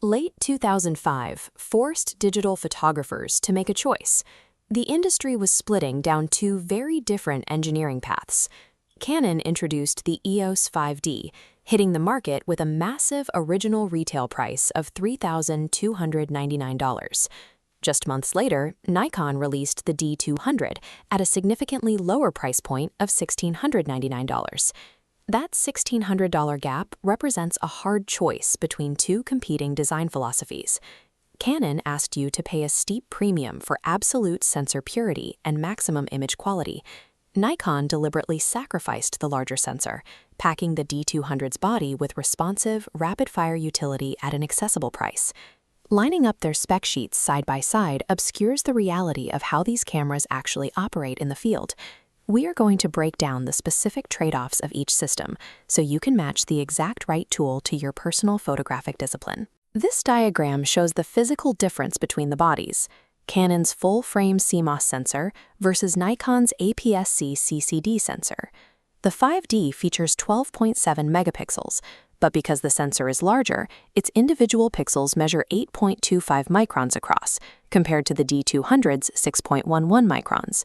Late 2005 forced digital photographers to make a choice. The industry was splitting down two very different engineering paths. Canon introduced the EOS 5D, hitting the market with a massive original retail price of $3,299. Just months later, Nikon released the D200 at a significantly lower price point of $1,699. That $1,600 gap represents a hard choice between two competing design philosophies. Canon asked you to pay a steep premium for absolute sensor purity and maximum image quality. Nikon deliberately sacrificed the larger sensor, packing the D200's body with responsive, rapid-fire utility at an accessible price. Lining up their spec sheets side by side obscures the reality of how these cameras actually operate in the field. We are going to break down the specific trade-offs of each system so you can match the exact right tool to your personal photographic discipline. This diagram shows the physical difference between the bodies: Canon's full-frame CMOS sensor versus Nikon's APS-C CCD sensor. The 5D features 12.7 megapixels, but because the sensor is larger, its individual pixels measure 8.25 microns across, compared to the D200's 6.11 microns.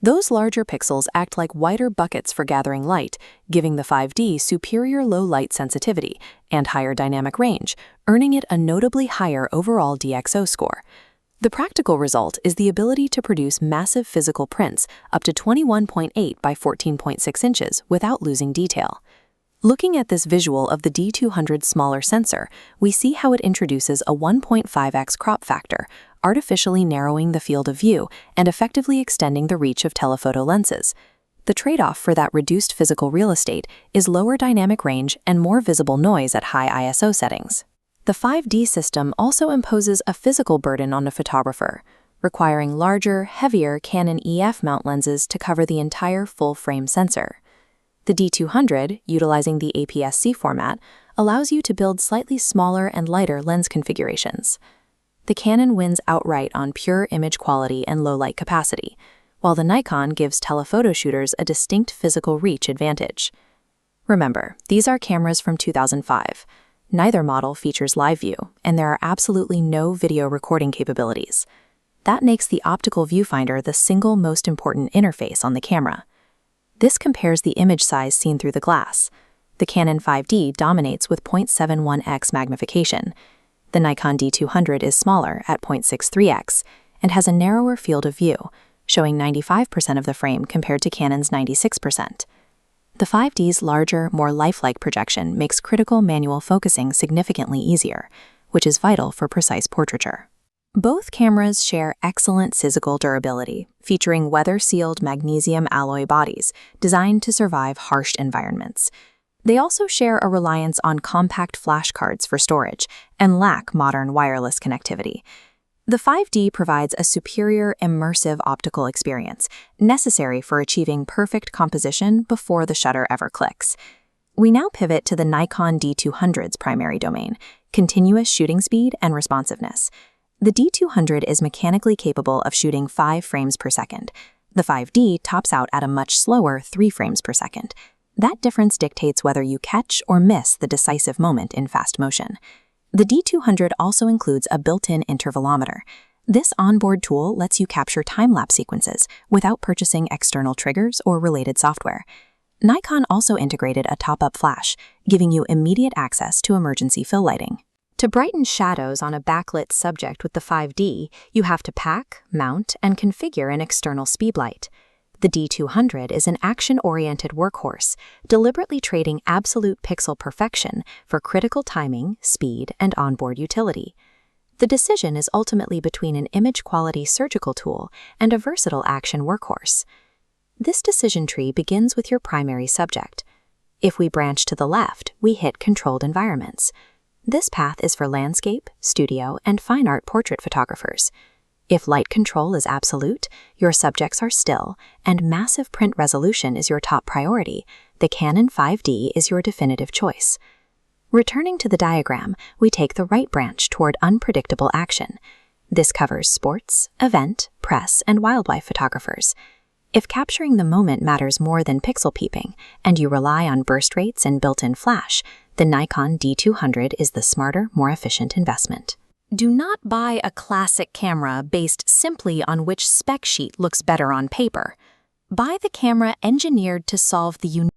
Those larger pixels act like wider buckets for gathering light, giving the 5D superior low light sensitivity and higher dynamic range, earning it a notably higher overall DxO score. The practical result is the ability to produce massive physical prints up to 21.8 by 14.6 inches without losing detail. Looking at this visual of the D200's smaller sensor, we see how it introduces a 1.5x crop factor, artificially narrowing the field of view and effectively extending the reach of telephoto lenses. The trade-off for that reduced physical real estate is lower dynamic range and more visible noise at high ISO settings. The 5D system also imposes a physical burden on a photographer, requiring larger, heavier Canon EF mount lenses to cover the entire full-frame sensor. The D200, utilizing the APS-C format, allows you to build slightly smaller and lighter lens configurations. The Canon wins outright on pure image quality and low light capacity, while the Nikon gives telephoto shooters a distinct physical reach advantage. Remember, these are cameras from 2005. Neither model features live view, and there are absolutely no video recording capabilities. That makes the optical viewfinder the single most important interface on the camera. This compares the image size seen through the glass. The Canon 5D dominates with 0.71x magnification. The Nikon D200 is smaller at 0.63x and has a narrower field of view, showing 95% of the frame compared to Canon's 96%. The 5D's larger, more lifelike projection makes critical manual focusing significantly easier, which is vital for precise portraiture. Both cameras share excellent physical durability, featuring weather-sealed magnesium alloy bodies designed to survive harsh environments. They also share a reliance on compact flash cards for storage and lack modern wireless connectivity. The 5D provides a superior immersive optical experience necessary for achieving perfect composition before the shutter ever clicks. We now pivot to the Nikon D200's primary domain: continuous shooting speed and responsiveness. The D200 is mechanically capable of shooting 5 frames per second. The 5D tops out at a much slower 3 frames per second. That difference dictates whether you catch or miss the decisive moment in fast motion. The D200 also includes a built-in intervalometer. This onboard tool lets you capture time-lapse sequences without purchasing external triggers or related software. Nikon also integrated a top-up flash, giving you immediate access to emergency fill lighting. To brighten shadows on a backlit subject with the 5D, you have to pack, mount, and configure an external speedlight. The D200 is an action-oriented workhorse, deliberately trading absolute pixel perfection for critical timing, speed, and onboard utility. The decision is ultimately between an image-quality surgical tool and a versatile action workhorse. This decision tree begins with your primary subject. If we branch to the left, we hit controlled environments. This path is for landscape, studio, and fine art portrait photographers. If light control is absolute, your subjects are still, and massive print resolution is your top priority, the Canon 5D is your definitive choice. Returning to the diagram, we take the right branch toward unpredictable action. This covers sports, event, press, and wildlife photographers. If capturing the moment matters more than pixel peeping, and you rely on burst rates and built-in flash, the Nikon D200 is the smarter, more efficient investment. Do not buy a classic camera based simply on which spec sheet looks better on paper. Buy the camera engineered to solve the unique